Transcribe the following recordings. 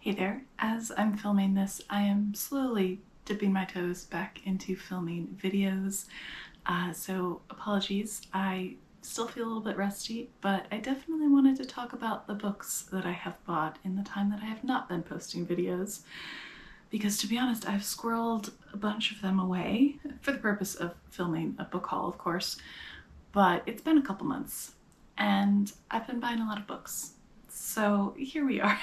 Hey there, as I'm filming this, I am slowly dipping my toes back into filming videos, so apologies. I still feel a little bit rusty, but I definitely wanted to talk about the books that I have bought in the time that I have not been posting videos, because to be honest, I've squirreled a bunch of them away for the purpose of filming a book haul, of course, but it's been a couple months and I've been buying a lot of books. So here we are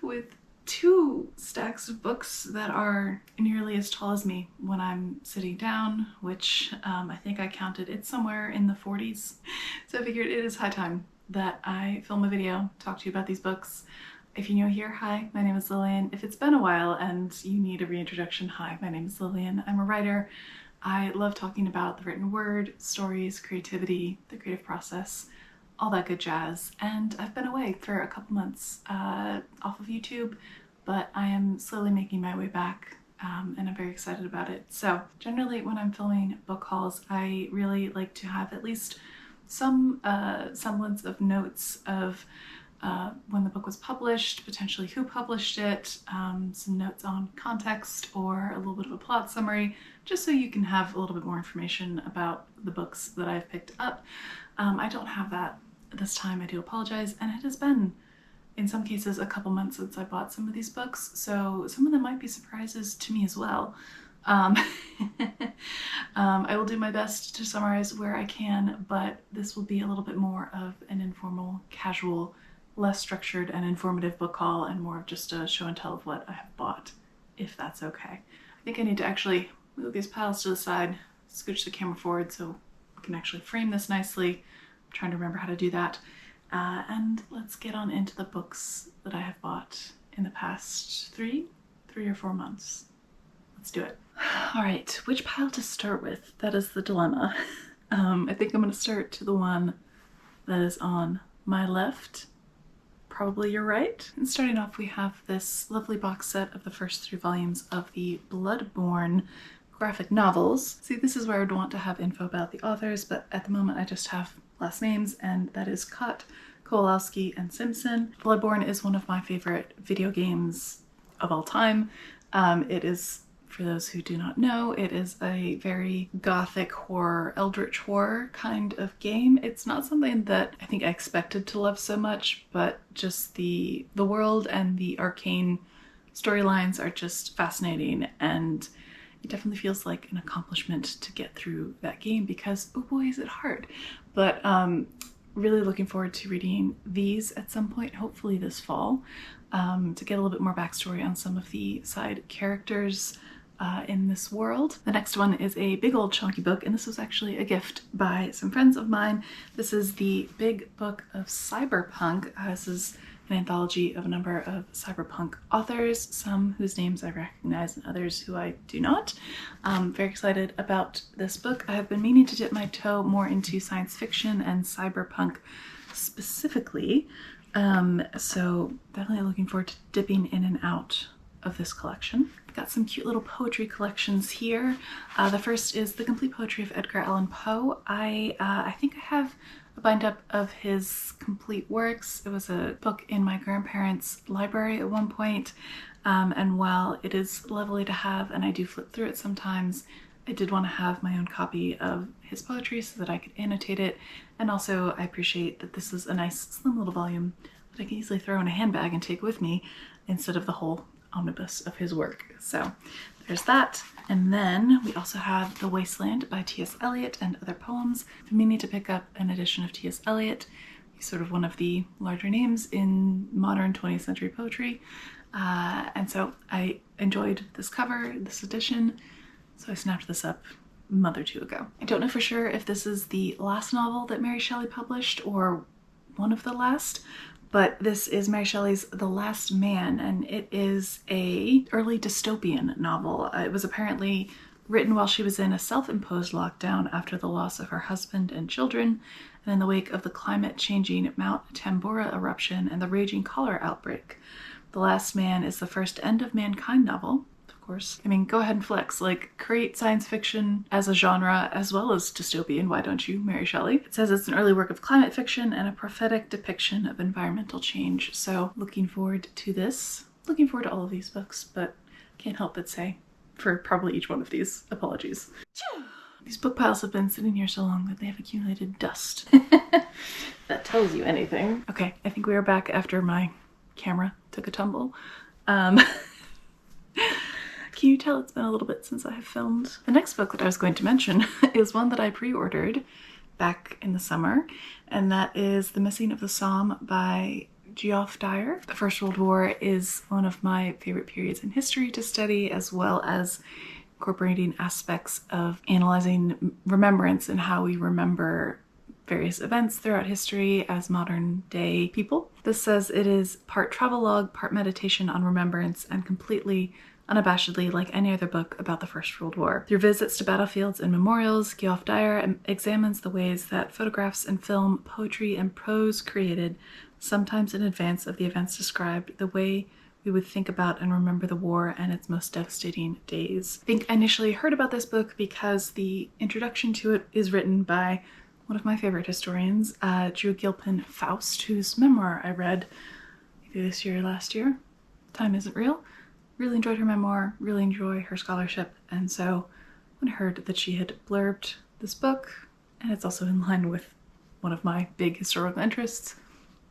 with two stacks of books that are nearly as tall as me when I'm sitting down, which I think I counted it's somewhere in the 40s. So I figured it is high time that I film a video, talk to you about these books. If you're new here, hi, my name is Lillian. If it's been a while and you need a reintroduction, hi, my name is Lillian. I'm a writer. I love talking about the written word, stories, creativity, the creative process, all that good jazz. And I've been away for a couple months off of YouTube, but I am slowly making my way back and I'm very excited about it. So generally when I'm filming book hauls, I really like to have at least some semblance of notes of when the book was published, potentially who published it, some notes on context or a little bit of a plot summary, just so you can have a little bit more information about the books that I've picked up. I don't have that this time, I do apologize, and it has been, in some cases, a couple months since I bought some of these books, so some of them might be surprises to me as well. I will do my best to summarize where I can, but this will be a little bit more of an informal, casual, less structured and informative book haul and more of just a show and tell of what I have bought, if that's okay. I think I need to actually move these piles to the side, scooch the camera forward so I can actually frame this nicely. I'm trying to remember how to do that. And let's get on into the books that I have bought in the past three or 4 months. Let's do it. All right, which pile to start with? That is the dilemma. I think I'm going to start to the one that is on my left. Probably your right. And starting off, we have this lovely box set of the first 3 volumes of the Bloodborne graphic novels. See, this is where I would want to have info about the authors, but at the moment I just have last names, and that is Kott, Kowalski, and Simpson. Bloodborne is one of my favorite video games of all time. It is, for those who do not know, it is a very gothic horror, eldritch horror kind of game. It's not something that I think I expected to love so much, but just the world and the arcane storylines are just fascinating, and it definitely feels like an accomplishment to get through that game because, oh boy, is it hard. But really looking forward to reading these at some point, hopefully this fall, to get a little bit more backstory on some of the side characters in this world. The next one is a big old chunky book, and this was actually a gift by some friends of mine. This is the Big Book of Cyberpunk. This is an anthology of a number of cyberpunk authors, some whose names I recognize and others who I do not. Very excited about this book. I have been meaning to dip my toe more into science fiction and cyberpunk specifically, so definitely looking forward to dipping in and out of this collection. I've got some cute little poetry collections here. The first is The Complete Poetry of Edgar Allan Poe. I think I have a bind up of his complete works. It was a book in my grandparents' library at one point, and while it is lovely to have, and I do flip through it sometimes, I did want to have my own copy of his poetry so that I could annotate it, and also I appreciate that this is a nice slim little volume that I can easily throw in a handbag and take with me instead of the whole omnibus of his work. So there's that. And then we also have The Wasteland by T.S. Eliot and Other Poems. I've been meaning to pick up an edition of T.S. Eliot. He's sort of one of the larger names in modern 20th century poetry. And so I enjoyed this cover, this edition, so I snapped this up a month or 2 ago. I don't know for sure if this is the last novel that Mary Shelley published or one of the last, but this is Mary Shelley's The Last Man, and it is a early dystopian novel. It was apparently written while she was in a self-imposed lockdown after the loss of her husband and children, and in the wake of the climate-changing Mount Tambora eruption and the raging cholera outbreak. The Last Man is the first End of Mankind novel. Of course, I mean, go ahead and flex, like, create science fiction as a genre as well as dystopian, why don't you, Mary Shelley? It says it's an early work of climate fiction and a prophetic depiction of environmental change, so looking forward to this. looking forward to all of these books, but can't help but say, for probably each one of these, apologies. These book piles have been sitting here so long that they have accumulated dust. That tells you anything. Okay, I think we are back after my camera took a tumble. Can you tell it's been a little bit since I have filmed? The next book that I was going to mention is one that I pre-ordered back in the summer, and that is The Missing of the Somme by Geoff Dyer. The First World War is one of my favorite periods in history to study, as well as incorporating aspects of analyzing remembrance and how we remember various events throughout history as modern day people. This says it is part travelogue, part meditation on remembrance, and completely unabashedly like any other book about the First World War. Through visits to battlefields and memorials, Geoff Dyer examines the ways that photographs and film, poetry and prose created, sometimes in advance of the events described, the way we would think about and remember the war and its most devastating days. I think I initially heard about this book because the introduction to it is written by one of my favorite historians, Drew Gilpin Faust, whose memoir I read either this year or last year. Time Isn't Real. Really enjoyed her memoir, really enjoy her scholarship, and so when I heard that she had blurbed this book, and it's also in line with one of my big historical interests,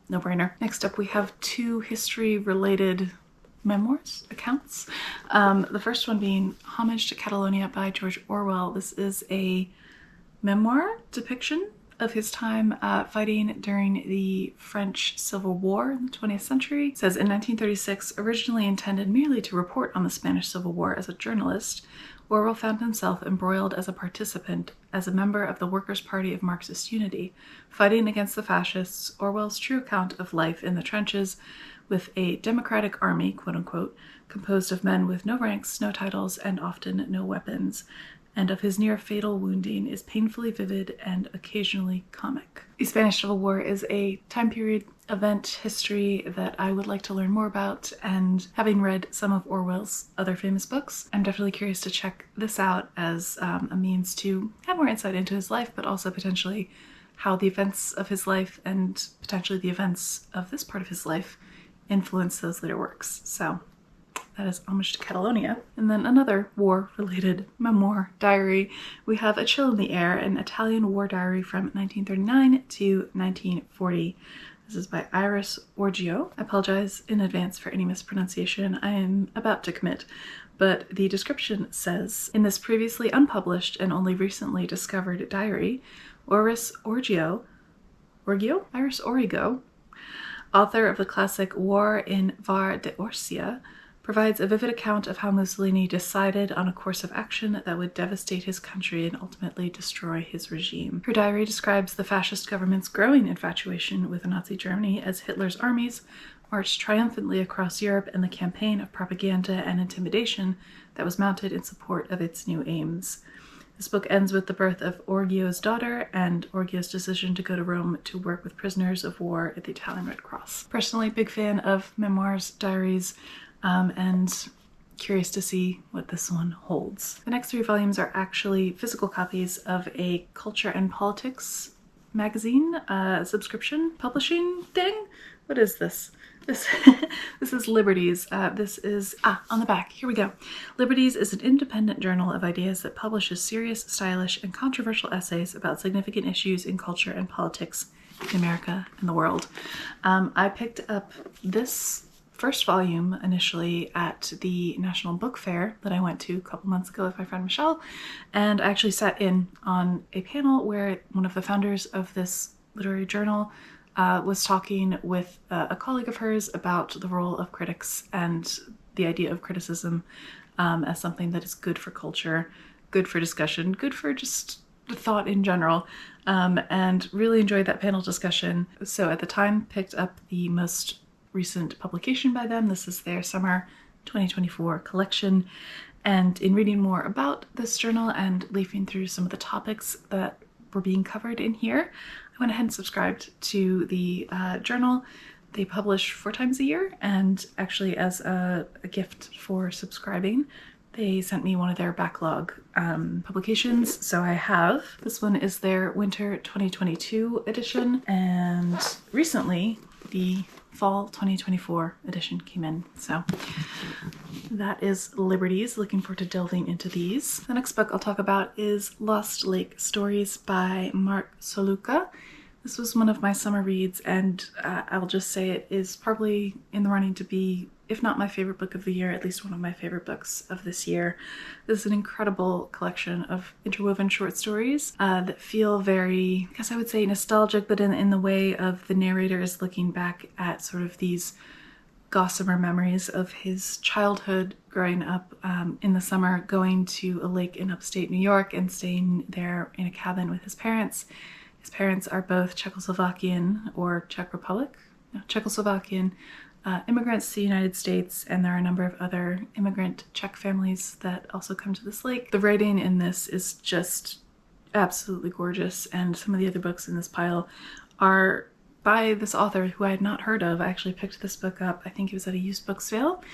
no-brainer. Next up we have two history-related memoirs, accounts. The first one being Homage to Catalonia by George Orwell. This is a memoir depiction of his time fighting during the French Civil War in the 20th century. It says, in 1936, originally intended merely to report on the Spanish Civil War as a journalist, Orwell found himself embroiled as a participant, as a member of the Workers' Party of Marxist Unity. Fighting against the fascists, Orwell's true account of life in the trenches with a democratic army, quote-unquote, composed of men with no ranks, no titles, and often no weapons, and of his near-fatal wounding is painfully vivid and occasionally comic. The Spanish Civil War is a time period, event, history that I would like to learn more about, and having read some of Orwell's other famous books, I'm definitely curious to check this out as a means to have more insight into his life, but also potentially how the events of his life and potentially the events of this part of his life influence those later works. So that is Homage to Catalonia. And then another war-related memoir diary. We have A Chill in the Air, an Italian war diary from 1939 to 1940. This is by Iris Orgio. I apologize in advance for any mispronunciation I am about to commit, but the description says, in this previously unpublished and only recently discovered diary, Iris Orgio, author of the classic War in Var de Orsia, provides a vivid account of how Mussolini decided on a course of action that would devastate his country and ultimately destroy his regime. Her diary describes the fascist government's growing infatuation with Nazi Germany as Hitler's armies marched triumphantly across Europe and the campaign of propaganda and intimidation that was mounted in support of its new aims. This book ends with the birth of Orgio's daughter and Orgio's decision to go to Rome to work with prisoners of war at the Italian Red Cross. Personally, big fan of memoirs, diaries, and curious to see what this one holds. The next three volumes are actually physical copies of a Culture and Politics magazine subscription publishing thing. What is this? This is Liberties. This is, on the back, here we go. Liberties is an independent journal of ideas that publishes serious, stylish, and controversial essays about significant issues in culture and politics in America and the world. I picked up this first volume initially at the National Book Fair that I went to a couple months ago with my friend Michelle, and I actually sat in on a panel where one of the founders of this literary journal was talking with a colleague of hers about the role of critics and the idea of criticism as something that is good for culture, good for discussion, good for just thought in general, and really enjoyed that panel discussion. So at the time picked up the most recent publication by them. This is their summer 2024 collection, and in reading more about this journal and leafing through some of the topics that were being covered in here, I went ahead and subscribed to the journal. They publish 4 times a year, and actually as a gift for subscribing, they sent me one of their backlog publications. So I have, this one is their winter 2022 edition, and recently the fall 2024 edition came in. So that is Liberties. Looking forward to delving into these. The next book I'll talk about is Lost Lake Stories by Mark Soluka. This was one of my summer reads, and I'll just say it is probably in the running to be, if not my favorite book of the year, at least one of my favorite books of this year. This is an incredible collection of interwoven short stories that feel very, I guess I would say nostalgic, but in the way of the narrator is looking back at sort of these gossamer memories of his childhood growing up in the summer, going to a lake in upstate New York and staying there in a cabin with his parents. His parents are both Czechoslovakian or Czech Republic, no, Czechoslovakian immigrants to the United States, and there are a number of other immigrant Czech families that also come to this lake. The writing in this is just absolutely gorgeous, and some of the other books in this pile are by this author who I had not heard of. I actually picked this book up, I think it was at a used book sale,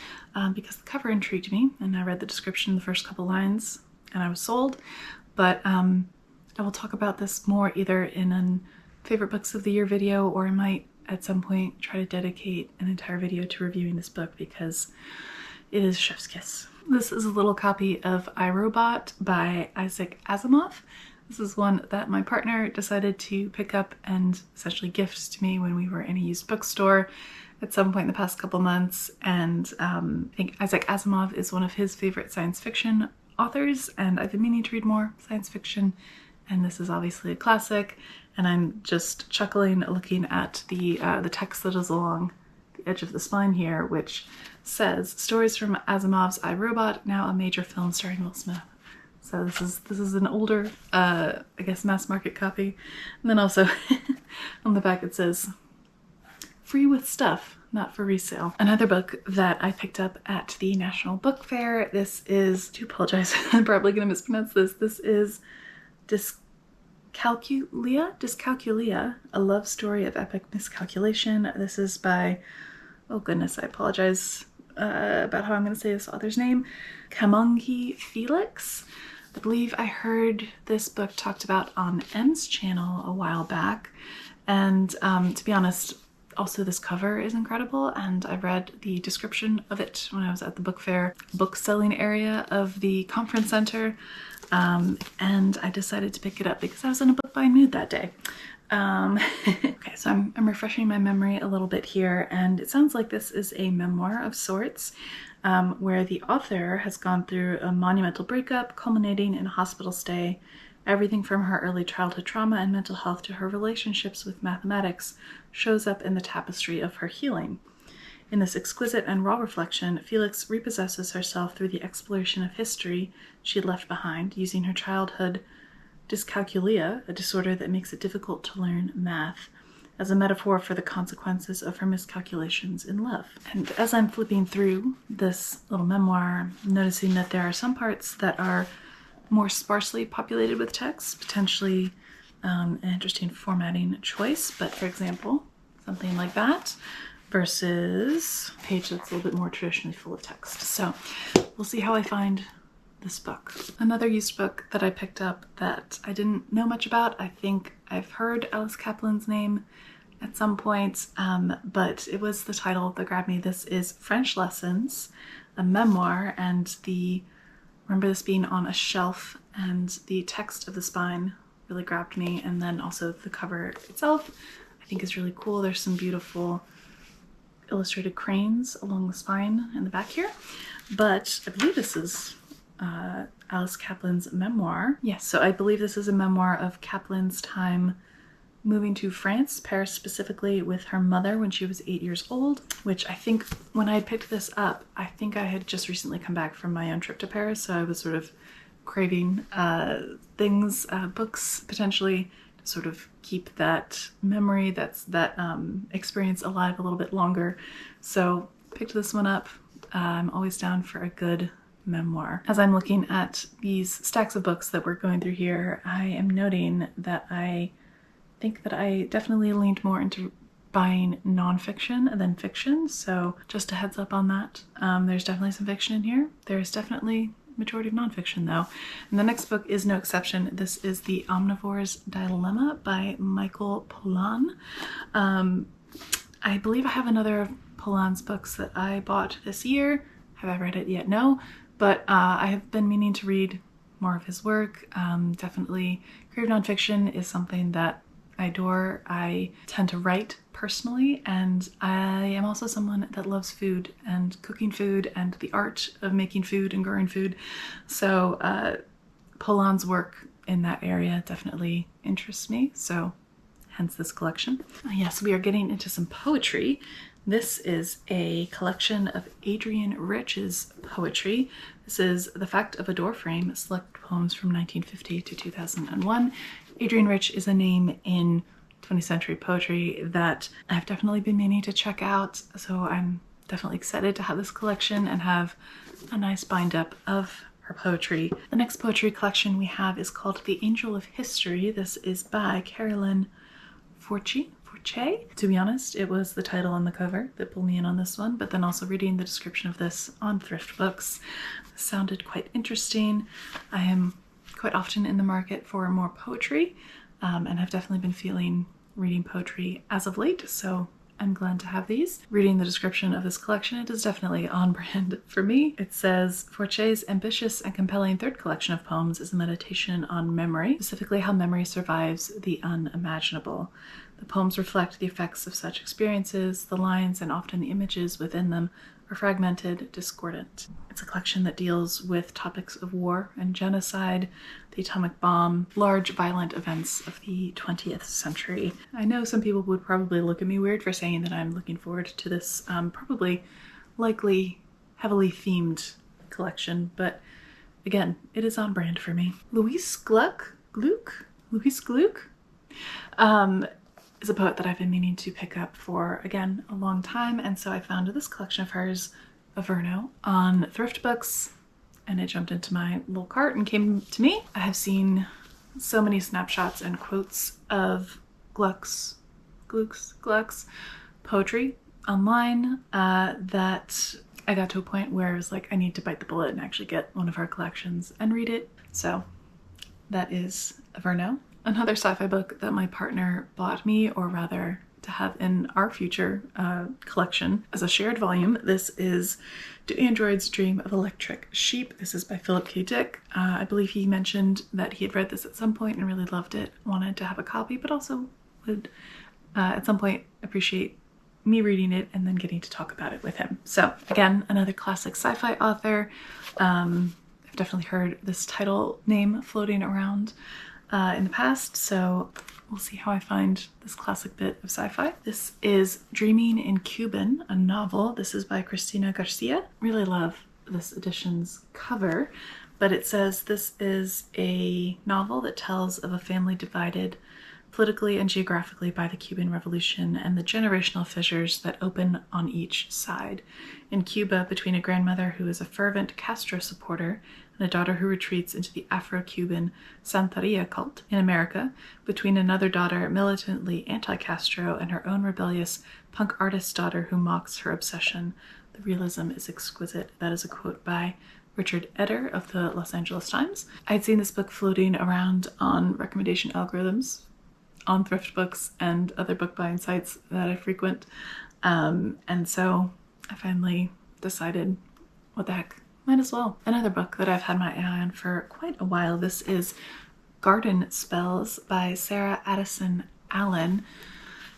because the cover intrigued me, and I read the description, the first couple lines, and I was sold. But I will talk about this more either in a favorite books of the year video, or I might at some point try to dedicate an entire video to reviewing this book because it is chef's kiss. This is a little copy of I, Robot by Isaac Asimov. This is one that my partner decided to pick up and essentially gift to me when we were in a used bookstore at some point in the past couple months, and I think Isaac Asimov is one of his favorite science fiction authors, and I've been meaning to read more science fiction, and this is obviously a classic, and I'm just chuckling looking at the text that is along the edge of the spine here, which says, "Stories from Asimov's I, Robot, now a major film starring Will Smith." So this is an older, I guess, mass market copy. And then also on the back it says, "Free with stuff, not for resale." Another book that I picked up at the National Book Fair. This is, I do apologize, I'm probably going to mispronounce this. This is Dyscalculia, a love story of epic miscalculation. This is by, oh goodness, I apologize about how I'm going to say this author's name, Kamongi Felix. I believe I heard this book talked about on M's channel a while back, and to be honest, also this cover is incredible, and I read the description of it when I was at the book fair book selling area of the conference center, and I decided to pick it up because I was in a book buying mood that day. Okay, so I'm refreshing my memory a little bit here, and it sounds like this is a memoir of sorts, where the author has gone through a monumental breakup culminating in a hospital stay. Everything from her early childhood trauma and mental health to her relationships with mathematics shows up in the tapestry of her healing. In this exquisite and raw reflection, Felix repossesses herself through the exploration of history she had left behind, using her childhood dyscalculia, a disorder that makes it difficult to learn math, as a metaphor for the consequences of her miscalculations in love. And as I'm flipping through this little memoir, I'm noticing that there are some parts that are more sparsely populated with text, potentially an interesting formatting choice, but for example, something like that, versus a page that's a little bit more traditionally full of text. So we'll see how I find this book. Another used book that I picked up that I didn't know much about. I think I've heard Alice Kaplan's name at some point, but it was the title that grabbed me. This is French Lessons, a memoir, and remember this being on a shelf, and the text of the spine really grabbed me, and then also the cover itself I think is really cool. There's some beautiful illustrated cranes along the spine and the back here, but I believe this is Alice Kaplan's memoir. Yes, so I believe this is a memoir of Kaplan's time moving to France, Paris specifically, with her mother when she was 8 years old, which I think when I picked this up, I think I had just recently come back from my own trip to Paris, so I was sort of craving things, books potentially, to sort of keep that memory, that experience alive a little bit longer. So picked this one up. I'm always down for a good memoir. As I'm looking at these stacks of books that we're going through here, I am noting that I think that I definitely leaned more into buying nonfiction than fiction, so just a heads up on that. There's definitely some fiction in here. There's definitely majority of nonfiction though. And the next book is no exception. This is the Omnivores Dilemma by Michael Pollan. I believe I have another of Polan's books that I bought this year. Have I read it yet? No, but I have been meaning to read more of his work. Definitely creative nonfiction is something that I adore. I tend to write personally, and I am also someone that loves food and cooking food and the art of making food and growing food. So Polan's work in that area definitely interests me, so hence this collection. Yes, we are getting into some poetry. This is a collection of Adrienne Rich's poetry. This is The Fact of a Door Frame, select poems from 1950 to 2001. Adrienne Rich is a name in 20th century poetry that I've definitely been meaning to check out, so I'm definitely excited to have this collection and have a nice bind up of her poetry. The next poetry collection we have is called The Angel of History. This is by Carolyn Forche. To be honest, it was the title on the cover that pulled me in on this one, but then also reading the description of this on Thrift Books sounded quite interesting. I am quite often in the market for more poetry, and I've definitely been feeling reading poetry as of late, so I'm glad to have these. Reading the description of this collection, it is definitely on brand for me. It says, Forche's ambitious and compelling third collection of poems is a meditation on memory, specifically how memory survives the unimaginable. The poems reflect the effects of such experiences. The lines and often the images within them are fragmented, discordant. It's a collection that deals with topics of war and genocide, the atomic bomb, large violent events of the 20th century. I know some people would probably look at me weird for saying that I'm looking forward to this likely heavily themed collection, but again, it is on brand for me. Louise Gluck is a poet that I've been meaning to pick up for, again, a long time, and so I found this collection of hers, Averno, on Thrift Books, and it jumped into my little cart and came to me. I have seen so many snapshots and quotes of Gluck's poetry online that I got to a point where I was like, I need to bite the bullet and actually get one of her collections and read it. So that is Averno. Another sci-fi book that my partner bought me, or rather to have in our future collection as a shared volume. This is Do Androids Dream of Electric Sheep? This is by Philip K. Dick. I believe he mentioned that he had read this at some point and really loved it, wanted to have a copy, but also would at some point appreciate me reading it and then getting to talk about it with him. So again, another classic sci-fi author. I've definitely heard this title name floating around in the past, so we'll see how I find this classic bit of sci-fi. This is Dreaming in Cuban, a novel. This is by Cristina Garcia. Really love this edition's cover, but it says this is a novel that tells of a family divided politically and geographically by the Cuban Revolution and the generational fissures that open on each side. In Cuba, between a grandmother who is a fervent Castro supporter and a daughter who retreats into the Afro-Cuban Santeria cult. In America, between another daughter militantly anti-Castro and her own rebellious punk artist daughter who mocks her obsession. The realism is exquisite. That is a quote by Richard Eder of the Los Angeles Times. I'd seen this book floating around on recommendation algorithms on Thrift Books and other book buying sites that I frequent. And so I finally decided, what the heck, might as well. Another book that I've had my eye on for quite a while. This is Garden Spells by Sarah Addison Allen.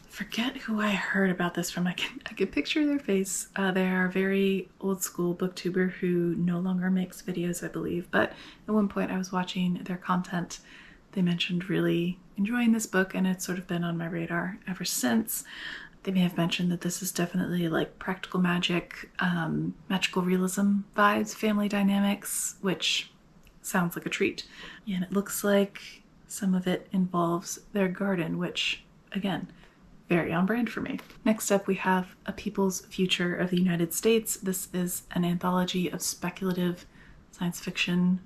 Forget who I heard about this from. I can picture their face. They are a very old school booktuber who no longer makes videos, I believe, but at one point I was watching their content. They mentioned really enjoying this book, and it's sort of been on my radar ever since. They may have mentioned that this is definitely like practical magic, magical realism vibes, family dynamics, which sounds like a treat. Yeah, and it looks like some of it involves their garden, which, again, very on brand for me. Next up, we have A People's Future of the United States. This is an anthology of speculative science fiction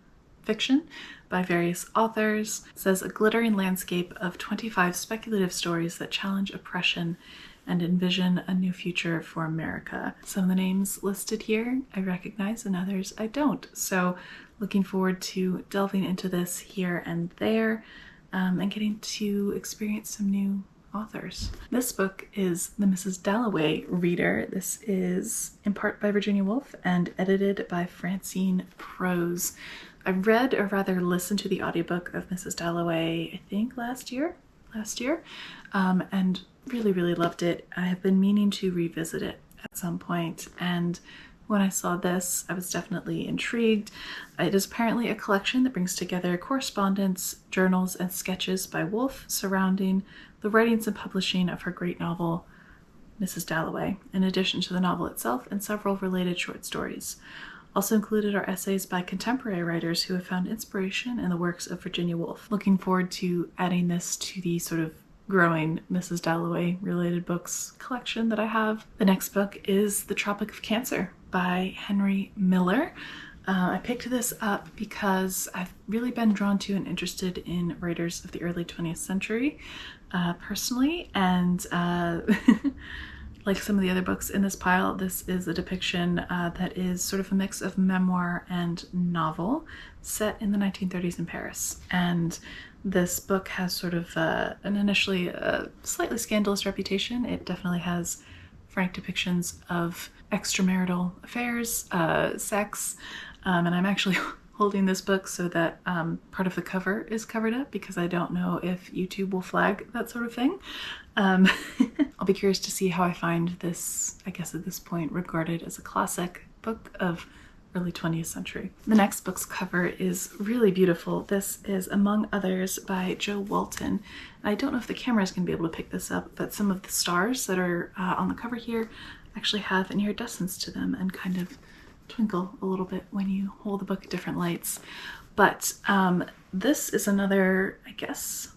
by various authors. It says a glittering landscape of 25 speculative stories that challenge oppression and envision a new future for America. Some of the names listed here I recognize and others I don't. So looking forward to delving into this here and there and getting to experience some new authors. This book is the Mrs Delaway Reader. This is in part by Virginia Woolf and edited by Francine Prose. I read, or rather listened to, the audiobook of Mrs Delaway, I think last year, and really loved it. I have been meaning to revisit it at some point, and when I saw this, I was definitely intrigued. It is apparently a collection that brings together correspondence, journals, and sketches by Woolf surrounding the writings and publishing of her great novel, Mrs Dalloway, in addition to the novel itself and several related short stories. Also included are essays by contemporary writers who have found inspiration in the works of Virginia Woolf. Looking forward to adding this to the sort of growing Mrs Dalloway related books collection that I have. The next book is The Tropic of Cancer by Henry Miller. I picked this up because I've really been drawn to and interested in writers of the early 20th century personally, and like some of the other books in this pile, this is a depiction that is sort of a mix of memoir and novel set in the 1930s in Paris. And this book has sort of an initially slightly scandalous reputation. It definitely has frank depictions of extramarital affairs, sex, and I'm actually holding this book so that part of the cover is covered up because I don't know if YouTube will flag that sort of thing. I'll be curious to see how I find this, I guess at this point, regarded as a classic book of early 20th century. The next book's cover is really beautiful. This is, among others, by Jo Walton. I don't know if the camera is going to be able to pick this up, but some of the stars that are on the cover here actually have an iridescence to them and kind of twinkle a little bit when you hold the book at different lights. But this is another, I guess,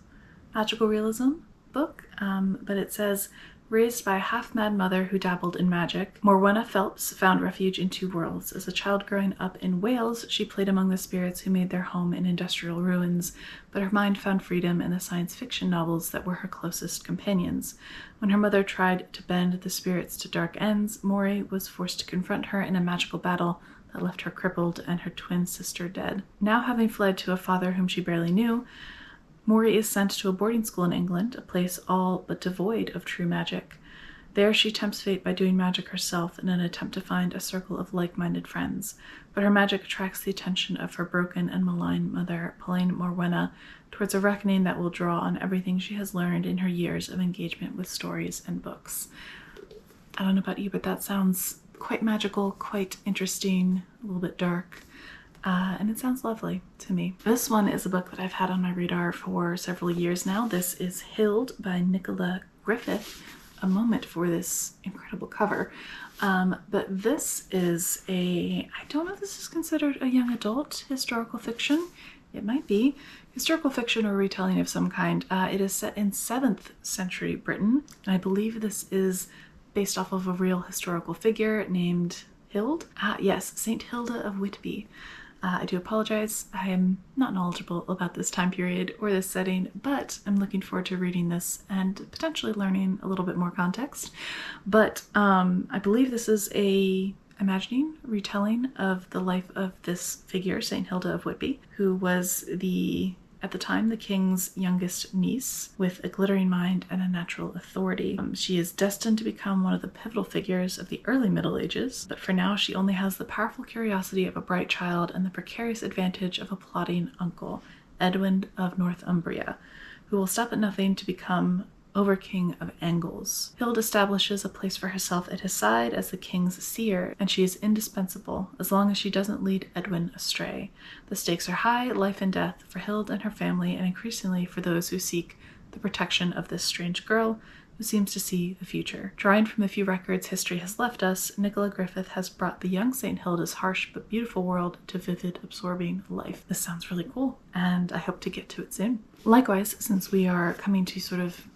magical realism book, but it says, raised by a half-mad mother who dabbled in magic, Morwenna Phelps found refuge in two worlds. As a child growing up in Wales, she played among the spirits who made their home in industrial ruins, but her mind found freedom in the science fiction novels that were her closest companions. When her mother tried to bend the spirits to dark ends, Maury was forced to confront her in a magical battle that left her crippled and her twin sister dead. Now having fled to a father whom she barely knew, Maury is sent to a boarding school in England, a place all but devoid of true magic. There she tempts fate by doing magic herself in an attempt to find a circle of like-minded friends, but her magic attracts the attention of her broken and malign mother, pulling Morwenna towards a reckoning that will draw on everything she has learned in her years of engagement with stories and books. I don't know about you, but that sounds quite magical, quite interesting, a little bit dark. And it sounds lovely to me. This one is a book that I've had on my radar for several years now. This is Hild by Nicola Griffith. A moment for this incredible cover. But this is I don't know if this is considered a young adult historical fiction. It might be. Historical fiction or retelling of some kind. It is set in 7th century Britain. And I believe this is based off of a real historical figure named Hild. Yes, Saint Hilda of Whitby. I do apologize, I am not knowledgeable about this time period or this setting, but I'm looking forward to reading this and potentially learning a little bit more context. But I believe this is a imagining retelling of the life of this figure, Saint Hilda of Whitby, who was at the time, the king's youngest niece with a glittering mind and a natural authority. She is destined to become one of the pivotal figures of the early Middle Ages, but for now she only has the powerful curiosity of a bright child and the precarious advantage of a plotting uncle, Edwin of Northumbria, who will stop at nothing to become Over-King of Angles. Hild establishes a place for herself at his side as the king's seer, and she is indispensable as long as she doesn't lead Edwin astray. The stakes are high, life and death, for Hild and her family, and increasingly for those who seek the protection of this strange girl who seems to see the future. Drawing from the few records history has left us, Nicola Griffith has brought the young St. Hilda's harsh but beautiful world to vivid, absorbing life. This sounds really cool, and I hope to get to it soon. Likewise, since we are coming to sort of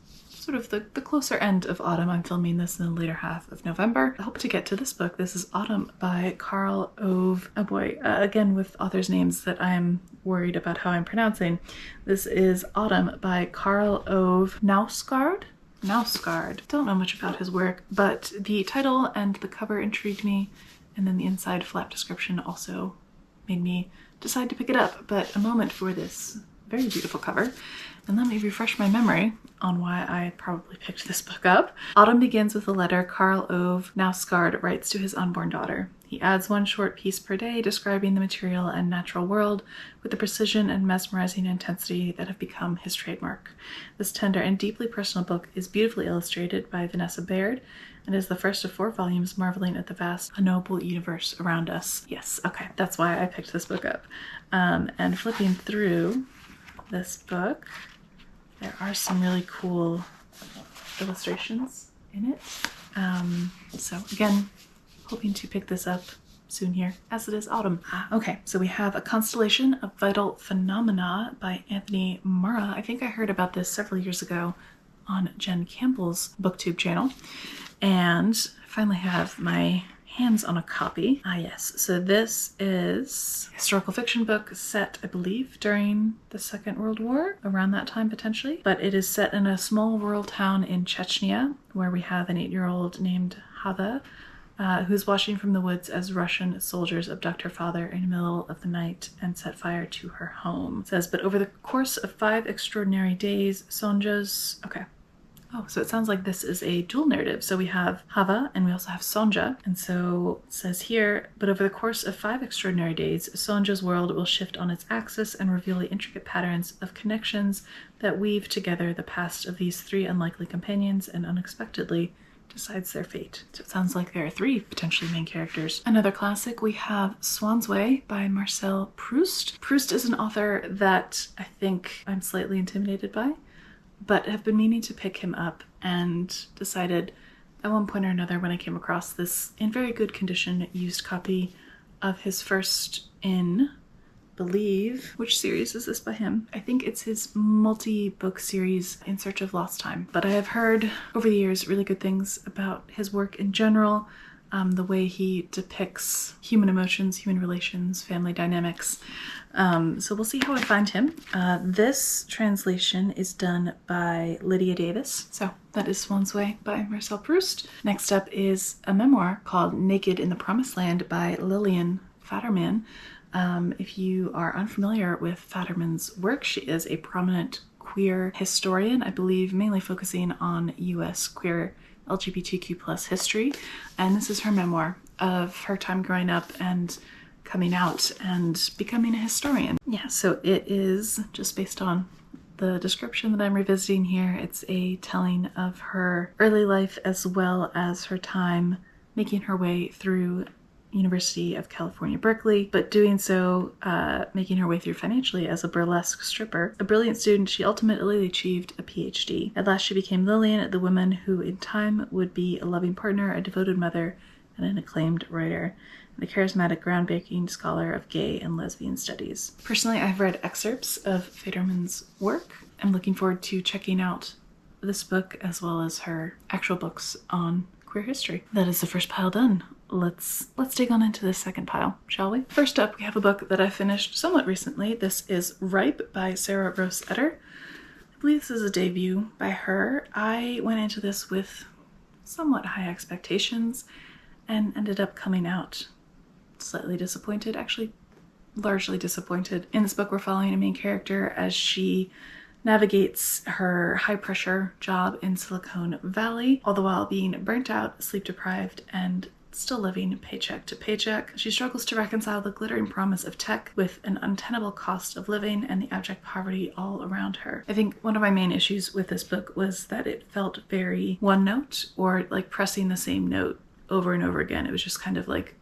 the closer end of autumn, I'm filming this in the later half of November. I hope to get to this book. This is Autumn by Carl Ove. Oh boy, again with authors' names that I'm worried about how I'm pronouncing. This is Autumn by Carl Ove Knausgaard. Don't know much about his work, but the title and the cover intrigued me, and then the inside flap description also made me decide to pick it up. But a moment for this very beautiful cover. And let me refresh my memory on why I probably picked this book up. Autumn begins with a letter Karl Ove, now scarred, writes to his unborn daughter. He adds one short piece per day describing the material and natural world with the precision and mesmerizing intensity that have become his trademark. This tender and deeply personal book is beautifully illustrated by Vanessa Baird and is the first of 4 volumes marveling at the vast, unknowable universe around us. Yes, okay, that's why I picked this book up. And flipping through this book, there are some really cool illustrations in it. So again, hoping to pick this up soon here, as it is autumn. Okay, so we have A Constellation of Vital Phenomena by Anthony Murrah. I think I heard about this several years ago on Jen Campbell's booktube channel. And I finally have my hands on a copy. Yes, so this is a historical fiction book set, I believe, during the Second World War, around that time potentially. But it is set in a small rural town in Chechnya, where we have an 8-year-old named Hava, who's watching from the woods as Russian soldiers abduct her father in the middle of the night and set fire to her home. It says, but over the course of 5 extraordinary days, Sonja's... Okay. Oh, so it sounds like this is a dual narrative. So we have Hava and we also have Sonja. And so it says here, but over the course of 5 extraordinary days, Sonja's world will shift on its axis and reveal the intricate patterns of connections that weave together the past of these 3 unlikely companions and unexpectedly decides their fate. So it sounds like there are 3 potentially main characters. Another classic, we have Swans Way by Marcel Proust. Proust is an author that I think I'm slightly intimidated by, but have been meaning to pick him up and decided at one point or another when I came across this in very good condition used copy of his first in, believe, which series is this by him? I think it's his multi-book series In Search of Lost Time. But I have heard over the years really good things about his work in general, the way he depicts human emotions, human relations, family dynamics. So we'll see how I find him. This translation is done by Lydia Davis. So that is Swans Way by Marcel Proust. Next up is a memoir called Naked in the Promised Land by Lillian Fatterman. If you are unfamiliar with Fatterman's work, she is a prominent queer historian, I believe mainly focusing on US queer LGBTQ+ history. And this is her memoir of her time growing up and coming out and becoming a historian. Yeah, so it is just based on the description that I'm revisiting here. It's a telling of her early life as well as her time making her way through University of California, Berkeley, but doing so, making her way through financially as a burlesque stripper. A brilliant student, she ultimately achieved a PhD. At last she became Lillian, the woman who in time would be a loving partner, a devoted mother, and an acclaimed writer, and a charismatic, groundbreaking scholar of gay and lesbian studies. Personally, I've read excerpts of Fatterman's work. I'm looking forward to checking out this book as well as her actual books on queer history. That is the first pile done. Let's dig on into this second pile, shall we? First up, we have a book that I finished somewhat recently. This is Ripe by Sarah Rose Etter. I believe this is a debut by her. I went into this with somewhat high expectations and ended up coming out slightly disappointed, actually largely disappointed. In this book, we're following a main character as she navigates her high-pressure job in Silicon Valley, all the while being burnt out, sleep-deprived, and still living paycheck to paycheck. She struggles to reconcile the glittering promise of tech with an untenable cost of living and the abject poverty all around her. I think one of my main issues with this book was that it felt very one note, or like pressing the same note over and over again. It was just kind of like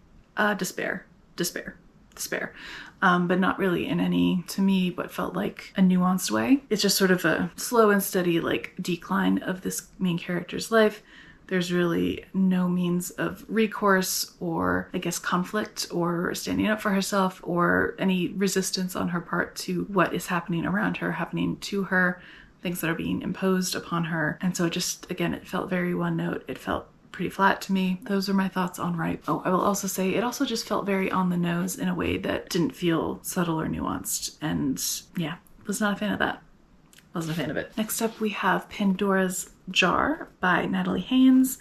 despair, despair, despair. But not really in any, to me, what felt like a nuanced way. It's just sort of a slow and steady like decline of this main character's life. There's really no means of recourse or, I guess, conflict or standing up for herself or any resistance on her part to what is happening around her, happening to her, things that are being imposed upon her. And so just, again, it felt very one note. It felt pretty flat to me. Those are my thoughts on Ripe. Oh, I will also say it also just felt very on the nose in a way that didn't feel subtle or nuanced. And yeah, was not a fan of that. Wasn't a fan of it. Next up, we have Pandora's Jar by Natalie Haynes.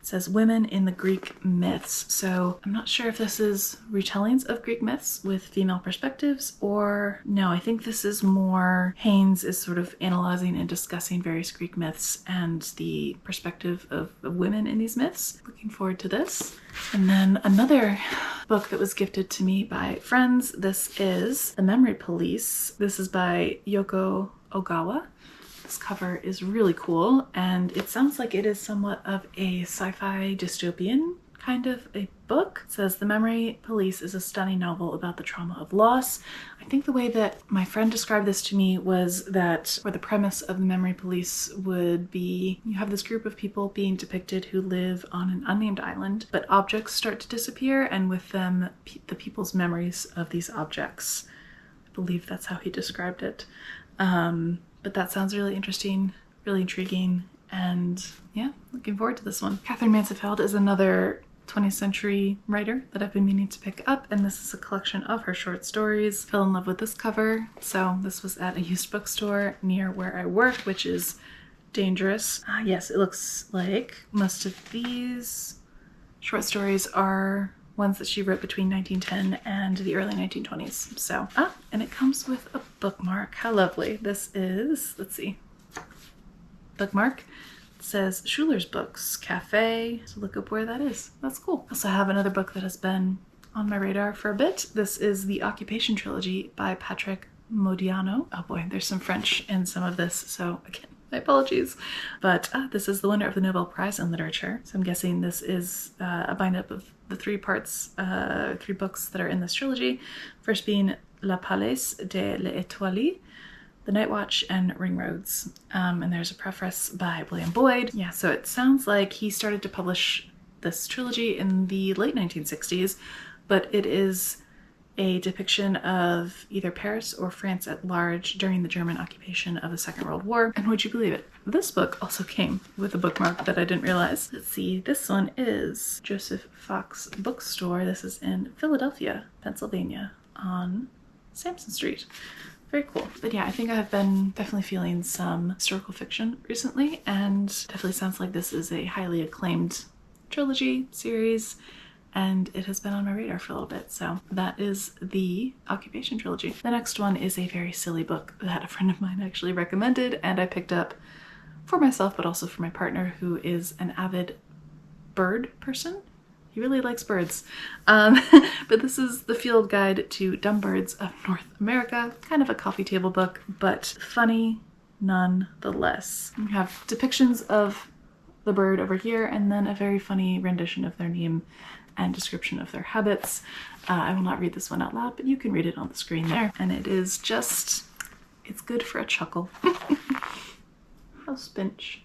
It says women in the Greek myths. So I'm not sure if this is retellings of Greek myths with female perspectives, or no, I think this is more Haynes is sort of analyzing and discussing various Greek myths and the perspective of women in these myths. Looking forward to this. And then another book that was gifted to me by friends. This is The Memory Police. This is by Yoko Ogawa. This cover is really cool, and it sounds like it is somewhat of a sci-fi dystopian kind of a book. It says The Memory Police is a stunning novel about the trauma of loss. I think the way that my friend described this to me was that, or the premise of The Memory Police would be, you have this group of people being depicted who live on an unnamed island, but objects start to disappear, and with them the people's memories of these objects. I believe that's how he described it. But that sounds really interesting, really intriguing, and yeah, looking forward to this one. Catherine Mansfield is another 20th century writer that I've been meaning to pick up, and this is a collection of her short stories. Fell in love with this cover. So this was at a used bookstore near where I work, which is dangerous. Yes, it looks like most of these short stories are ones that she wrote between 1910 and the early 1920s. So, and it comes with a bookmark. How lovely. This is, let's see, bookmark. It says Schuler's Books Cafe. So look up where that is. That's cool. I also have another book that has been on my radar for a bit. This is the Occupation Trilogy by Patrick Modiano. Oh boy, there's some French in some of this, so again, my apologies. But this is the winner of the Nobel Prize in Literature. So I'm guessing this is a bind-up of the three books that are in this trilogy. First being La Palais de l'Étoile, The Night Watch, and Ringroads. And there's a preface by William Boyd. Yeah, so it sounds like he started to publish this trilogy in the late 1960s, but it is a depiction of either Paris or France at large during the German occupation of the Second World War. And would you believe it? This book also came with a bookmark that I didn't realize. Let's see, this one is Joseph Fox Bookstore. This is in Philadelphia, Pennsylvania on Sampson Street. Very cool. But yeah, I think I've been definitely feeling some historical fiction recently, and definitely sounds like this is a highly acclaimed trilogy series, and it has been on my radar for a little bit. So that is the Occupation Trilogy. The next one is a very silly book that a friend of mine actually recommended, and I picked up for myself, but also for my partner, who is an avid bird person. He really likes birds. But this is The Field Guide to Dumb Birds of North America. Kind of a coffee table book, but funny nonetheless. You have depictions of the bird over here, and then a very funny rendition of their name and description of their habits. I will not read this one out loud, but you can read it on the screen there. And it is just, it's good for a chuckle. Housefinch.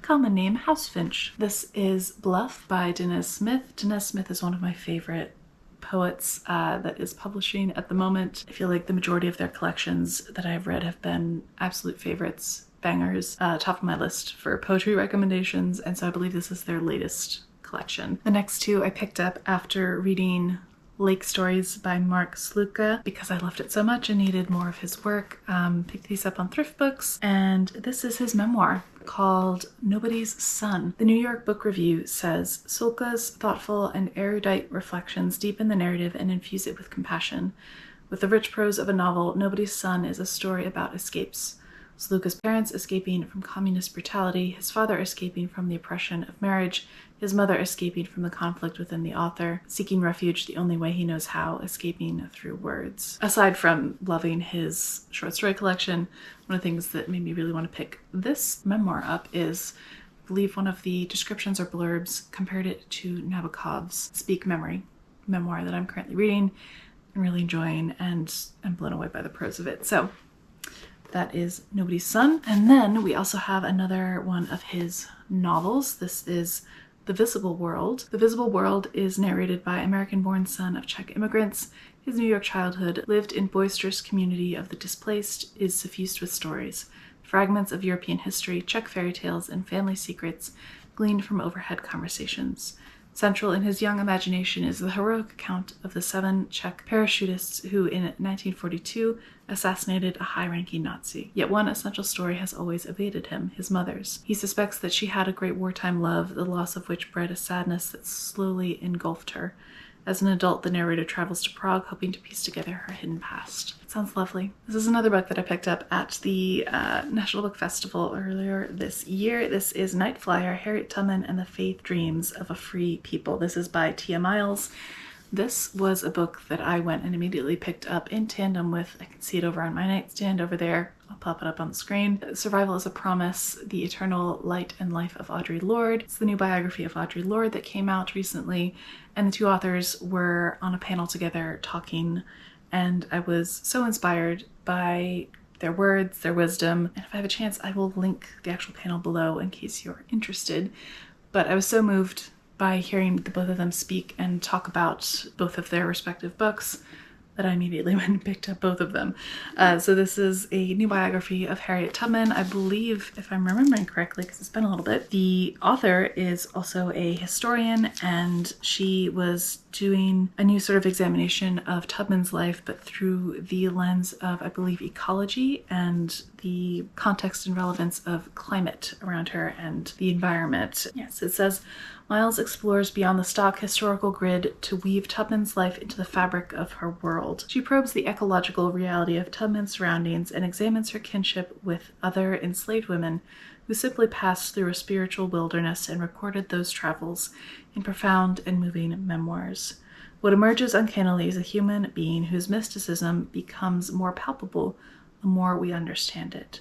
Common name, housefinch. This is Bluff by Denez Smith. Denez Smith is one of my favorite poets that is publishing at the moment. I feel like the majority of their collections that I've read have been absolute favorites, bangers, top of my list for poetry recommendations, and so I believe this is their latest collection. The next two I picked up after reading Lake Stories by Mark Sluka because I loved it so much and needed more of his work. Picked these up on Thrift Books, and this is his memoir called Nobody's Son. The New York Book Review says, Sulka's thoughtful and erudite reflections deepen the narrative and infuse it with compassion. With the rich prose of a novel, Nobody's Son is a story about escapes. Sluka's parents escaping from communist brutality, his father escaping from the oppression of marriage, his mother escaping from the conflict within the author, seeking refuge the only way he knows how, escaping through words. Aside from loving his short story collection, one of the things that made me really want to pick this memoir up is, I believe one of the descriptions or blurbs compared it to Nabokov's Speak Memory memoir that I'm currently reading and really enjoying, and I'm blown away by the prose of it. So that is Nobody's Son. And then we also have another one of his novels. This is The Visible World. The Visible World is narrated by American-born son of Czech immigrants. His New York childhood, lived in boisterous community of the displaced, is suffused with stories, fragments of European history, Czech fairy tales, and family secrets gleaned from overhead conversations. Central in his young imagination is the heroic account of the 7 Czech parachutists who in 1942 assassinated a high-ranking Nazi. Yet one essential story has always evaded him, his mother's. He suspects that she had a great wartime love, the loss of which bred a sadness that slowly engulfed her. As an adult, the narrator travels to Prague, hoping to piece together her hidden past. It sounds lovely. This is another book that I picked up at the National Book Festival earlier this year. This is Night Flyer, Harriet Tubman and the Faith Dreams of a Free People. This is by Tia Miles. This was a book that I went and immediately picked up in tandem with, I can see it over on my nightstand over there. I'll pop it up on the screen. Survival is a Promise, The Eternal Light and Life of Audre Lorde. It's the new biography of Audre Lorde that came out recently, and the two authors were on a panel together talking, and I was so inspired by their words, their wisdom, and if I have a chance I will link the actual panel below in case you're interested. But I was so moved by hearing the both of them speak and talk about both of their respective books that I immediately went and picked up both of them. So this is a new biography of Harriet Tubman. I believe, if I'm remembering correctly, because it's been a little bit, the author is also a historian, and she was doing a new sort of examination of Tubman's life, but through the lens of, I believe, ecology and the context and relevance of climate around her and the environment. Yes, it says, Miles explores beyond the stock historical grid to weave Tubman's life into the fabric of her world. She probes the ecological reality of Tubman's surroundings and examines her kinship with other enslaved women who simply passed through a spiritual wilderness and recorded those travels in profound and moving memoirs. What emerges uncannily is a human being whose mysticism becomes more palpable the more we understand it.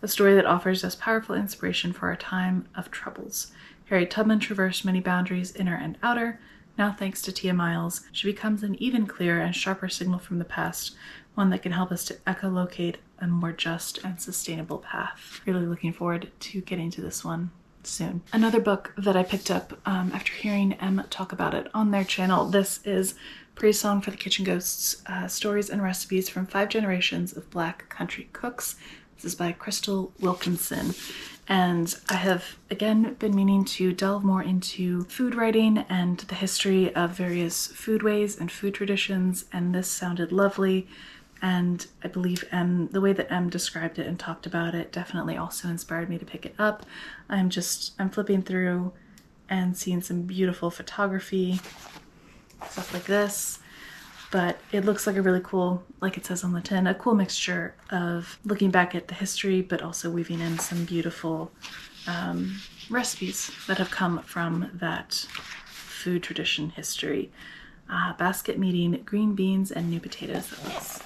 A story that offers us powerful inspiration for our time of troubles. Harriet Tubman traversed many boundaries, inner and outer. Now, thanks to Tia Miles, she becomes an even clearer and sharper signal from the past, one that can help us to echolocate a more just and sustainable path. Really looking forward to getting to this one soon. Another book that I picked up after hearing Em talk about it on their channel. This is Praise Song for the Kitchen Ghosts, Stories and Recipes from 5 Generations of Black Country Cooks. This is by Crystal Wilkinson. And I have, again, been meaning to delve more into food writing and the history of various foodways and food traditions, and this sounded lovely. And I believe the way that Em described it and talked about it definitely also inspired me to pick it up. I'm flipping through and seeing some beautiful photography, stuff like this. But it looks like a really cool, like it says on the tin, a cool mixture of looking back at the history, but also weaving in some beautiful recipes that have come from that food tradition history. Basket meeting green beans and new potatoes. That looks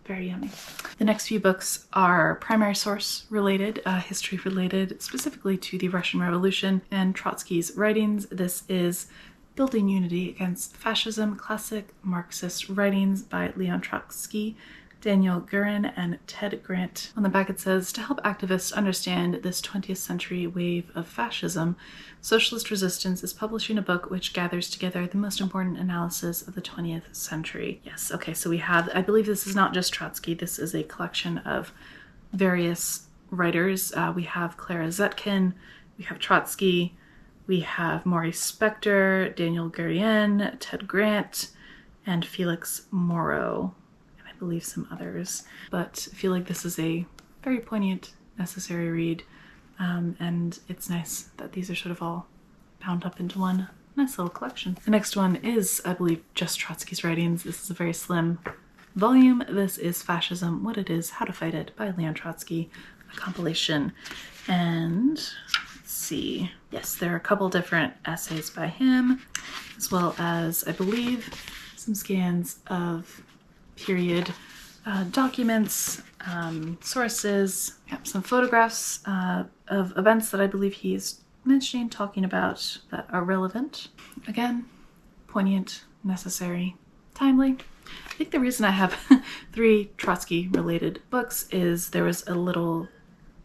very yummy. The next few books are primary source related, history related, specifically to the Russian Revolution and Trotsky's writings. This is Building Unity Against Fascism, Classic Marxist Writings by Leon Trotsky, Daniel Gurin, and Ted Grant. On the back it says, to help activists understand this 20th century wave of fascism, Socialist Resistance is publishing a book which gathers together the most important analysis of the 20th century. Yes, okay, so we have, I believe this is not just Trotsky, this is a collection of various writers. We have Clara Zetkin, we have Trotsky, we have Maurice Spector, Daniel Gurin, Ted Grant, and Felix Moreau, and I believe some others. But I feel like this is a very poignant, necessary read, and it's nice that these are sort of all bound up into one nice little collection. The next one is, I believe, just Trotsky's writings. This is a very slim volume. This is Fascism, What It Is, How to Fight It by Leon Trotsky, a compilation. And see. Yes, there are a couple different essays by him, as well as, I believe, some scans of period documents, sources, some photographs of events that I believe he is mentioning, talking about, that are relevant. Again, poignant, necessary, timely. I think the reason I have 3 Trotsky-related books is there was a little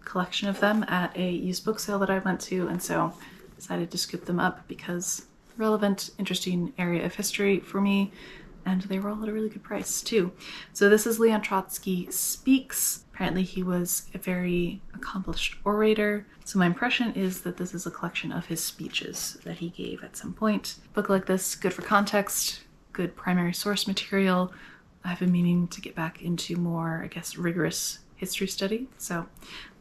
collection of them at a used book sale that I went to, and so decided to scoop them up because relevant, interesting area of history for me, and they were all at a really good price too. So this is Leon Trotsky Speaks, Apparently he was a very accomplished orator, so my impression is that this is a collection of his speeches that he gave at some point. A book like this, good for context, good primary source material. I've been meaning to get back into more, I guess, rigorous history study, so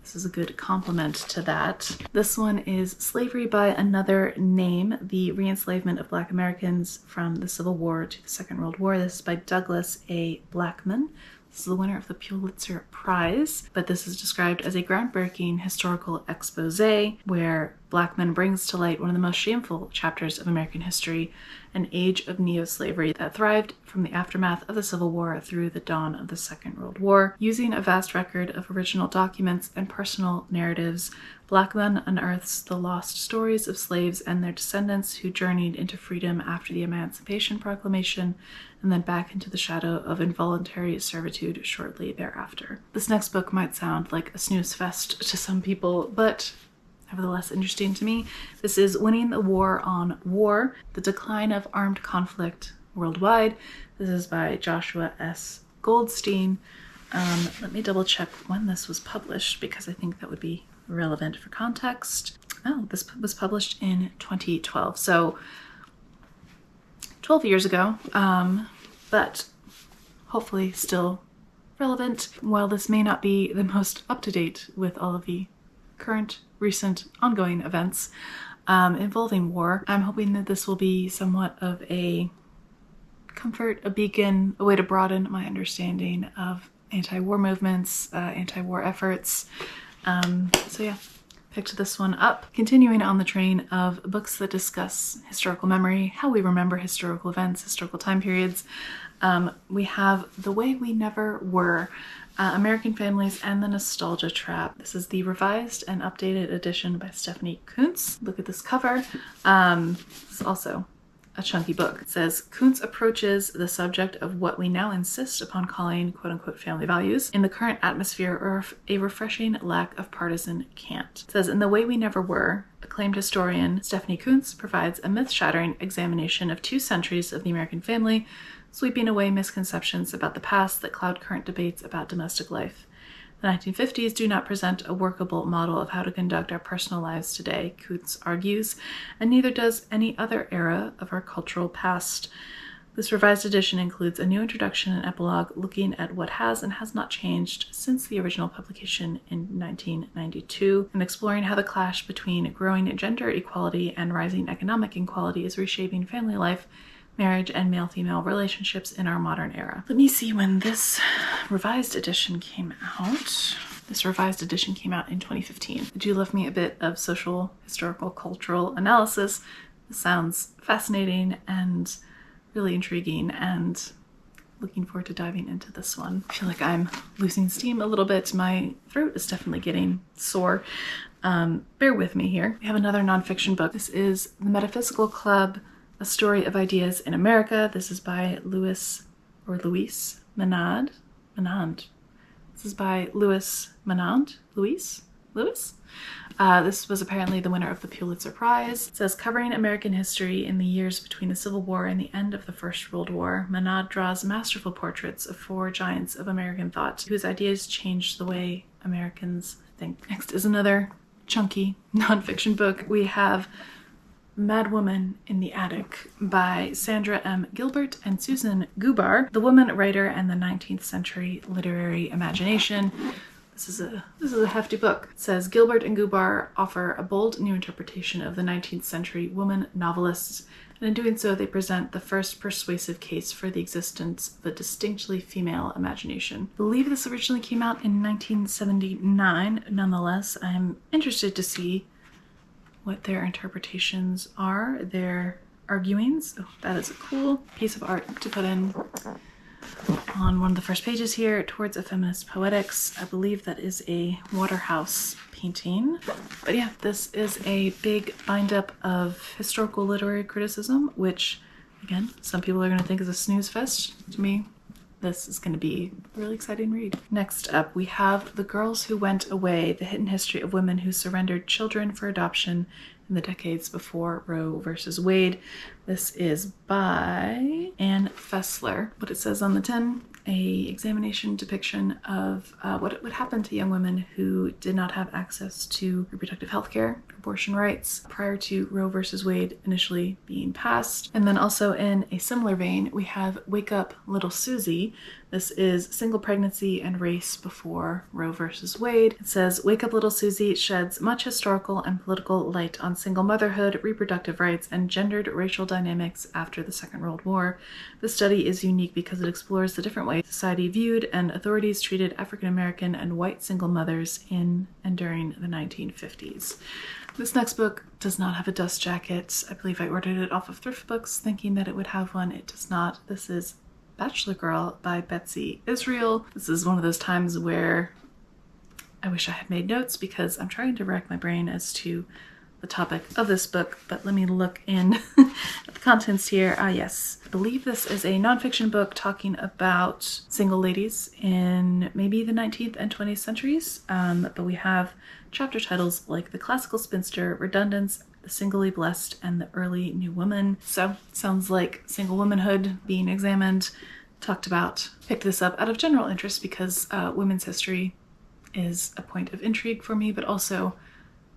this is a good complement to that. This one is Slavery by Another Name, The Re-Enslavement of Black Americans from the Civil War to the Second World War. This is by Douglas A. Blackman. This is the winner of the Pulitzer Prize, but this is described as a groundbreaking historical expose where Blackman brings to light one of the most shameful chapters of American history, an age of neo-slavery that thrived from the aftermath of the Civil War through the dawn of the Second World War. Using a vast record of original documents and personal narratives, Blackman unearths the lost stories of slaves and their descendants who journeyed into freedom after the Emancipation Proclamation and then back into the shadow of involuntary servitude shortly thereafter. This next book might sound like a snooze fest to some people, but nevertheless interesting to me. This is Winning the War on War, The Decline of Armed Conflict Worldwide. This is by Joshua S. Goldstein. Let me double check when this was published because I think that would be relevant for context. Oh, this was published in 2012, so 12 years ago, but hopefully still relevant. While this may not be the most up-to-date with all of the current, recent, ongoing events involving war, I'm hoping that this will be somewhat of a comfort, a beacon, a way to broaden my understanding of anti-war movements, anti-war efforts. So yeah, picked this one up. Continuing on the train of books that discuss historical memory, how we remember historical events, historical time periods, we have The Way We Never Were, American Families and the Nostalgia Trap. This is the revised and updated edition by Stephanie Kuntz. Look at this cover. This is also a chunky book. It says, Kuntz approaches the subject of what we now insist upon calling quote-unquote family values in the current atmosphere of a refreshing lack of partisan cant. It says, in The Way We Never Were, acclaimed historian Stephanie Kuntz provides a myth-shattering examination of 2 centuries of the American family, sweeping away misconceptions about the past that cloud current debates about domestic life. The 1950s do not present a workable model of how to conduct our personal lives today, Kuntz argues, and neither does any other era of our cultural past. This revised edition includes a new introduction and epilogue looking at what has and has not changed since the original publication in 1992, and exploring how the clash between growing gender equality and rising economic inequality is reshaping family life, marriage, and male-female relationships in our modern era. Let me see when this revised edition came out. This revised edition came out in 2015. I do love me a bit of social, historical, cultural analysis. This sounds fascinating and really intriguing, and looking forward to diving into this one. I feel like I'm losing steam a little bit. My throat is definitely getting sore. Bear with me here. We have another nonfiction book. This is The Metaphysical Club, A Story of Ideas in America. This is by Louis Menand. This is by Louis Menand. Louis? This was apparently the winner of the Pulitzer Prize. It says, covering American history in the years between the Civil War and the end of the First World War, Menand draws masterful portraits of 4 giants of American thought whose ideas changed the way Americans think. Next is another chunky nonfiction book. We have Mad Woman in the Attic by Sandra M. Gilbert and Susan Gubar, The Woman Writer and the 19th Century Literary Imagination. This is a hefty book. It says, Gilbert and Gubar offer a bold new interpretation of the 19th century woman novelists, and in doing so they present the first persuasive case for the existence of a distinctly female imagination. I believe this originally came out in 1979. Nonetheless, I'm interested to see what their interpretations are, their arguings. Oh, that is a cool piece of art to put in on one of the first pages here, Towards a Feminist Poetics. I believe that is a Waterhouse painting. But yeah, this is a big bind-up of historical literary criticism, which, again, some people are going to think is a snooze fest. To me, this is going to be a really exciting read. Next up, we have The Girls Who Went Away, The Hidden History of Women Who Surrendered Children for Adoption in the decades before Roe versus Wade. This is by Anne Fessler. What it says on the tin: a examination depiction of what would happen to young women who did not have access to reproductive health care, abortion rights, prior to Roe versus Wade initially being passed. And then also in a similar vein, we have Wake Up Little Susie. This is single pregnancy and race before Roe versus Wade. It says, Wake Up Little Susie sheds much historical and political light on single motherhood, reproductive rights, and gendered racial dynamics after the Second World War. This study is unique because it explores the different ways society viewed and authorities treated African American and white single mothers in and during the 1950s. This next book does not have a dust jacket. I believe I ordered it off of Thrift Books thinking that it would have one. It does not. This is Bachelor Girl by Betsy Israel. This is one of those times where I wish I had made notes because I'm trying to rack my brain as to the topic of this book, but let me look in at the contents here. Yes, I believe this is a nonfiction book talking about single ladies in maybe the 19th and 20th centuries, but we have chapter titles like The Classical Spinster, Redundance, The Singly Blessed, and The Early New Woman. So sounds like single womanhood being examined, talked about. Picked this up out of general interest because women's history is a point of intrigue for me, but also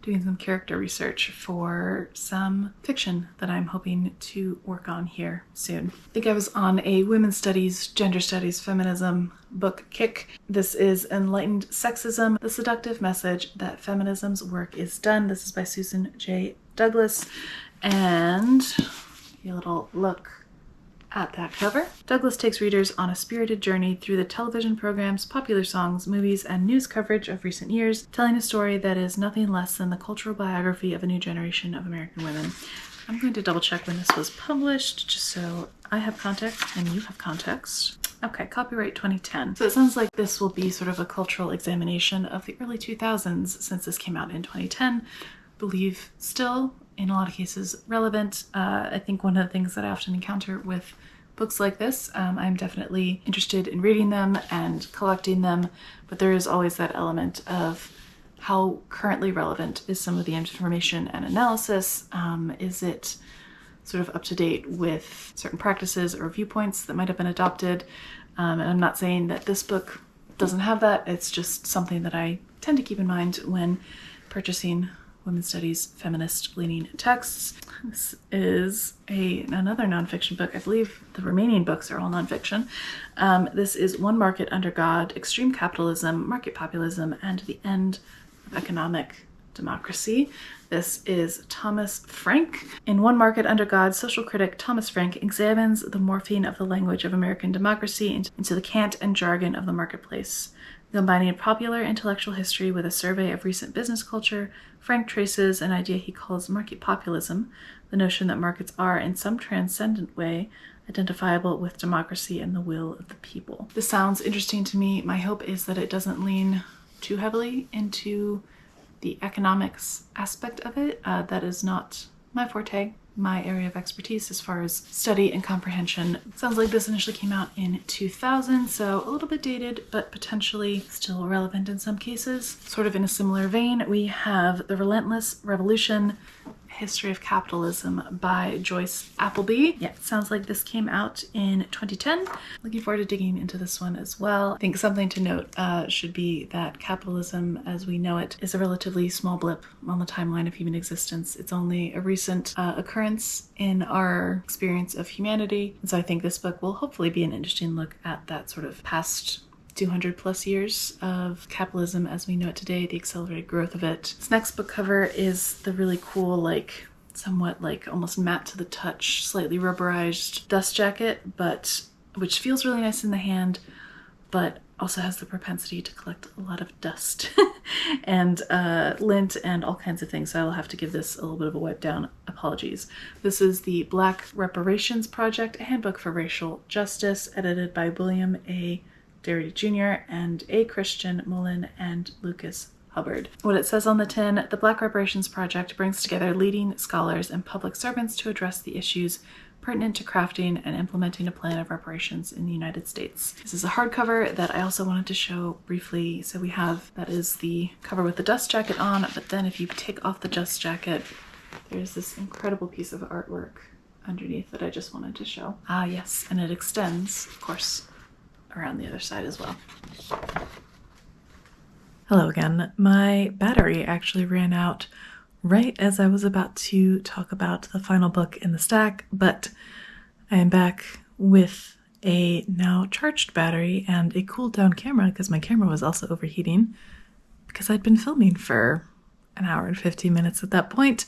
doing some character research for some fiction that I'm hoping to work on here soon. I think I was on a women's studies, gender studies, feminism book kick. This is Enlightened Sexism, The Seductive Message That Feminism's Work is Done. This is by Susan J. Douglas. And a little look at that cover. Douglas takes readers on a spirited journey through the television programs, popular songs, movies, and news coverage of recent years, telling a story that is nothing less than the cultural biography of a new generation of American women. I'm going to double check when this was published, just so I have context and you have context. Okay, copyright 2010. So it sounds like this will be sort of a cultural examination of the early 2000s since this came out in 2010. Believe still, in a lot of cases, relevant. I think one of the things that I often encounter with books like this, I'm definitely interested in reading them and collecting them, but there is always that element of how currently relevant is some of the information and analysis. Is it sort of up to date with certain practices or viewpoints that might have been adopted? And I'm not saying that this book doesn't have that. It's just something that I tend to keep in mind when purchasing women's studies, feminist-leaning texts. This is another nonfiction book. I believe the remaining books are all nonfiction. This is One Market Under God, Extreme Capitalism, Market Populism, and the End of Economic Democracy. This is Thomas Frank. In One Market Under God, social critic Thomas Frank examines the morphing of the language of American democracy into the cant and jargon of the marketplace. Combining popular intellectual history with a survey of recent business culture, Frank traces an idea he calls market populism, the notion that markets are, in some transcendent way, identifiable with democracy and the will of the people. This sounds interesting to me. My hope is that it doesn't lean too heavily into the economics aspect of it. That is not my forte, my area of expertise as far as study and comprehension. It sounds like this initially came out in 2000, so a little bit dated, but potentially still relevant in some cases. Sort of in a similar vein, we have The Relentless Revolution, History of Capitalism by Joyce Appleby. Yeah, it sounds like this came out in 2010. Looking forward to digging into this one as well. I think something to note should be that capitalism as we know it is a relatively small blip on the timeline of human existence. It's only a recent occurrence in our experience of humanity. And so I think this book will hopefully be an interesting look at that sort of past 200 plus years of capitalism as we know it today, the accelerated growth of it. This next book cover is the really cool, like somewhat like almost matte to the touch, slightly rubberized dust jacket, but which feels really nice in the hand, but also has the propensity to collect a lot of dust and lint and all kinds of things. So I'll have to give this a little bit of a wipe down. Apologies. This is the Black Reparations Project, a handbook for racial justice, edited by William A. Darity Jr. and A. Christian Mullen and Lucas Hubbard. What it says on the tin, the Black Reparations Project brings together leading scholars and public servants to address the issues pertinent to crafting and implementing a plan of reparations in the United States. This is a hardcover that I also wanted to show briefly. So we have, that is the cover with the dust jacket on, but then if you take off the dust jacket, there's this incredible piece of artwork underneath that I just wanted to show. Ah, yes, and it extends, of course, around the other side as well. Hello again. My battery actually ran out right as I was about to talk about the final book in the stack, but I am back with a now charged battery and a cooled down camera because my camera was also overheating because I'd been filming for an hour and 15 minutes at that point.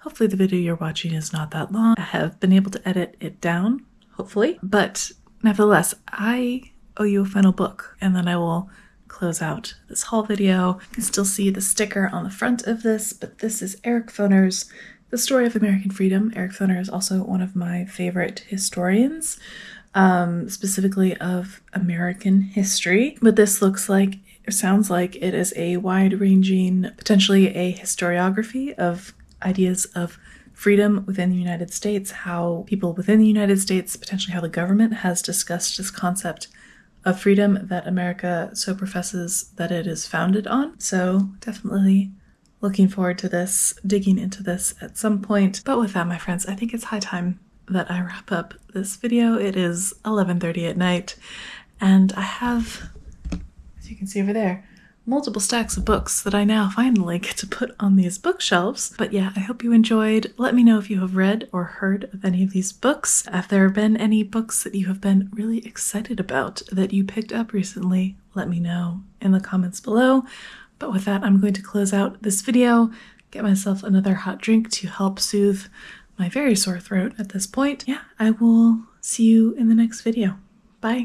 Hopefully the video you're watching is not that long. I have been able to edit it down, hopefully, but nevertheless, I owe you a final book, and then I will close out this haul video. You can still see the sticker on the front of this, but this is Eric Foner's The Story of American Freedom. Eric Foner is also one of my favorite historians, specifically of American history. But this looks like, or sounds like, it is a wide-ranging, potentially a historiography of ideas of freedom within the United States, how people within the United States, potentially how the government has discussed this concept of freedom that America so professes that it is founded on. So definitely looking forward to this, digging into this at some point. But with that, my friends, I think it's high time that I wrap up this video. It is 11:30 at night, and I have, as you can see over there, multiple stacks of books that I now finally get to put on these bookshelves. But yeah, I hope you enjoyed. Let me know if you have read or heard of any of these books. If there have been any books that you have been really excited about that you picked up recently, let me know in the comments below. But with that, I'm going to close out this video, get myself another hot drink to help soothe my very sore throat at this point. Yeah, I will see you in the next video. Bye.